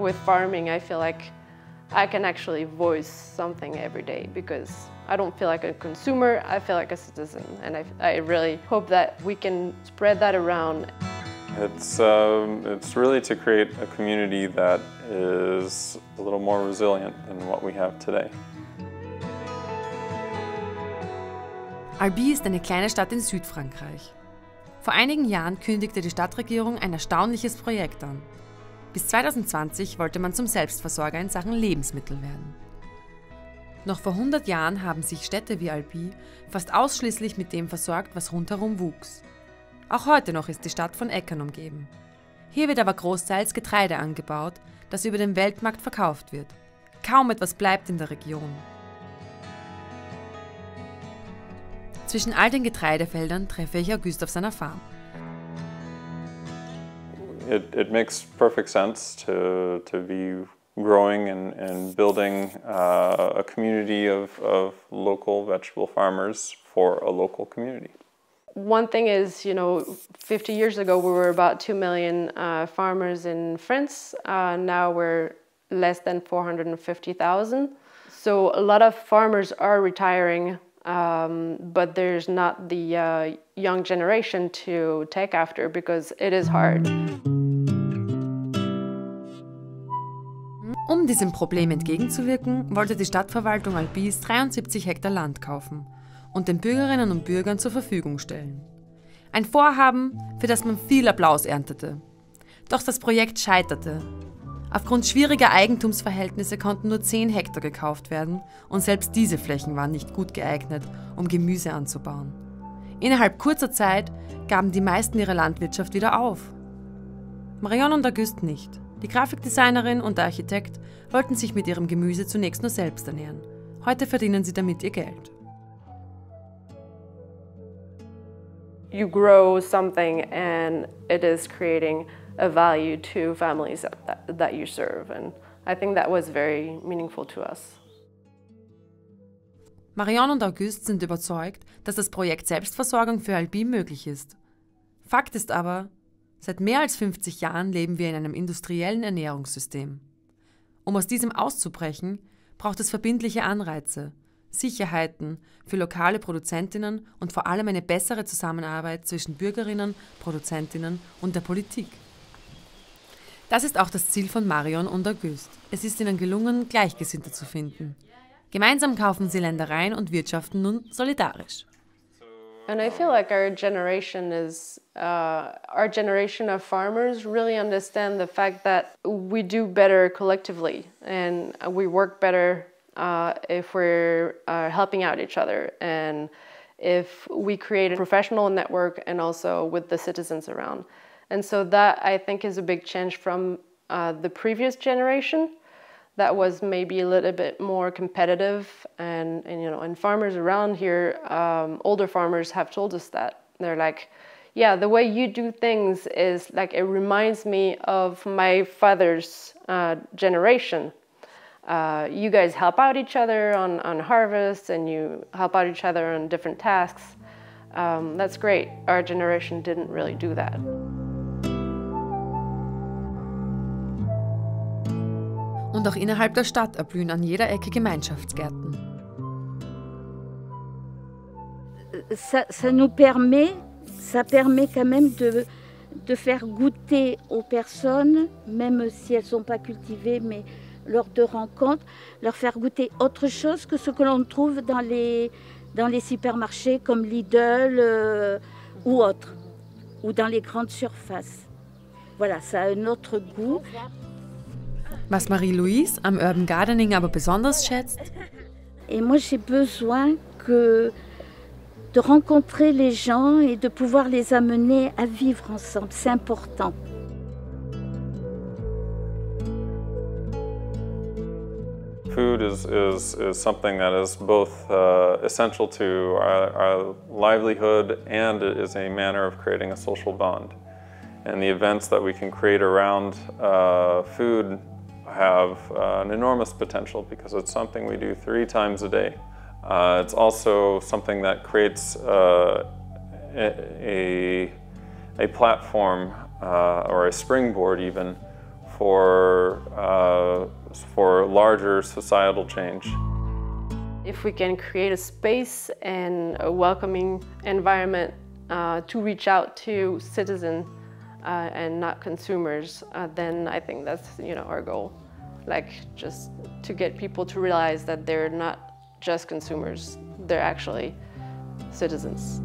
with farming, I feel like I can actually voice something every day because I don't feel like a consumer, I feel like a citizen. And I really hope that we can spread that around. It's really to create a community that is a little more resilient than what we have today. Albi ist eine kleine Stadt in Südfrankreich. Vor einigen Jahren kündigte die Stadtregierung ein erstaunliches Projekt an. Bis 2020 wollte man zum Selbstversorger in Sachen Lebensmittel werden. Noch vor 100 Jahren haben sich Städte wie Albi fast ausschließlich mit dem versorgt, was rundherum wuchs. Auch heute noch ist die Stadt von Äckern umgeben. Hier wird aber großteils Getreide angebaut, das über den Weltmarkt verkauft wird. Kaum etwas bleibt in der Region. Zwischen all den Getreidefeldern treffe ich Auguste auf seiner Farm. It makes perfect sense to be growing and building a community of local vegetable farmers for a local community. One thing is, 50 years ago we were about 2 million farmers in France. Now we're less than 450,000. So a lot of farmers are retiring, but there's not the young generation to take after because it is hard. Um diesem Problem entgegenzuwirken, wollte die Stadtverwaltung Albis 73 Hektar Land kaufen und den Bürgerinnen und Bürgern zur Verfügung stellen. Ein Vorhaben, für das man viel Applaus erntete. Doch das Projekt scheiterte. Aufgrund schwieriger Eigentumsverhältnisse konnten nur 10 Hektar gekauft werden und selbst diese Flächen waren nicht gut geeignet, um Gemüse anzubauen. Innerhalb kurzer Zeit gaben die meisten ihre Landwirtschaft wieder auf. Marion und Auguste nicht. Die Grafikdesignerin und der Architekt wollten sich mit ihrem Gemüse zunächst nur selbst ernähren. Heute verdienen sie damit ihr Geld. You grow something and it is creating a value to families that you serve, and I think that was very meaningful to us. Marion und Auguste sind überzeugt, dass das Projekt Selbstversorgung für Albi möglich ist. Fakt ist aber, seit mehr als 50 Jahren leben wir in einem industriellen Ernährungssystem. Um aus diesem auszubrechen, braucht es verbindliche Anreize, Sicherheiten für lokale Produzentinnen und vor allem eine bessere Zusammenarbeit zwischen Bürgerinnen, Produzentinnen und der Politik. Das ist auch das Ziel von Marion und Auguste. Es ist ihnen gelungen, Gleichgesinnte zu finden. Gemeinsam kaufen sie Ländereien und wirtschaften nun solidarisch. And I feel like our generation of farmers really understand the fact that we do better collectively and we work better if we're helping out each other and if we create a professional network and also with the citizens around. And so that I think is a big change from the previous generation that was maybe a little bit more competitive and farmers around here, older farmers have told us that. They're like, yeah, the way you do things is like, it reminds me of my father's generation. You guys help out each other on harvest and you help out each other on different tasks. That's great. Our generation didn't really do that. Und auch innerhalb der Stadt erblühen an jeder Ecke Gemeinschaftsgärten. Ça permet quand même de faire goûter aux personnes, même si elles ne sont pas cultivées, mais lors de rencontres, leur faire goûter autre chose que ce que l'on trouve dans les supermarchés comme Lidl ou autres, ou dans les grandes surfaces. Voilà, ça a un autre goût. Was Marie-Louise am Urban Gardening aber besonders schätzt? Et moi j'ai besoin de rencontrer les gens et de pouvoir les amener à vivre ensemble, c'est important. Food is something that is both essential to our livelihood and it is a manner of creating a social bond. And the events that we can create around food have an enormous potential because it's something we do 3 times a day. It's also something that creates a platform or a springboard even for for larger societal change. If we can create a space and a welcoming environment to reach out to citizens and not consumers, then I think that's our goal. Like, just to get people to realize that they're not just consumers, they're actually citizens.